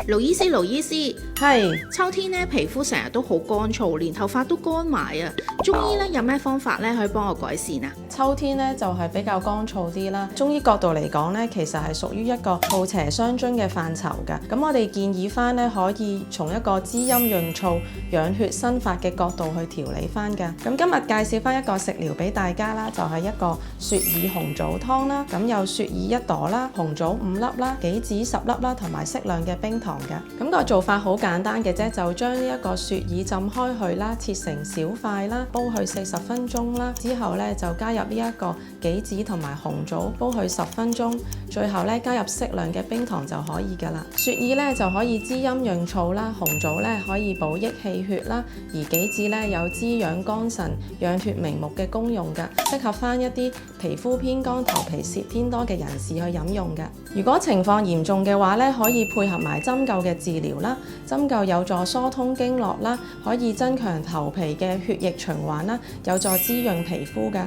盧醫師，盧醫師，係秋天咧皮膚成日都好乾燥，連頭髮都乾埋啊！中醫咧有咩方法咧可以幫我改善啊？秋天咧就係比較乾燥啲啦。中醫角度嚟講咧，其實係屬於一個燥邪傷津嘅範疇嘅。咁我哋建議翻咧，可以從一個滋陰潤燥、養血生髮嘅角度去調理翻嘅。咁今日介紹翻一個食療俾大家啦，就係一個雪耳紅棗湯啦。咁有雪耳1朵啦，紅棗5粒啦，杞子10粒啦，同埋適量嘅冰糖嘅。咁個做法好簡單嘅啫，就將呢一個雪耳浸開佢啦，切成小塊啦，煲去40分鐘啦。之後咧就加入呢一個杞子同埋紅棗，煲去10分鐘。最後咧加入適量嘅冰糖就可以㗎啦。雪耳咧就可以滋陰潤燥啦，紅棗咧可以補益氣血啦，而杞子咧有滋養肝腎、養血明目嘅功用㗎，適合翻一啲皮膚偏乾、頭皮屑偏多嘅人士去飲用嘅。如果情況嚴重嘅話咧，可以配合埋針灸嘅治療啦。針灸有助疏通經絡啦，可以增強頭皮嘅血液循環啦，有助滋潤皮膚㗎。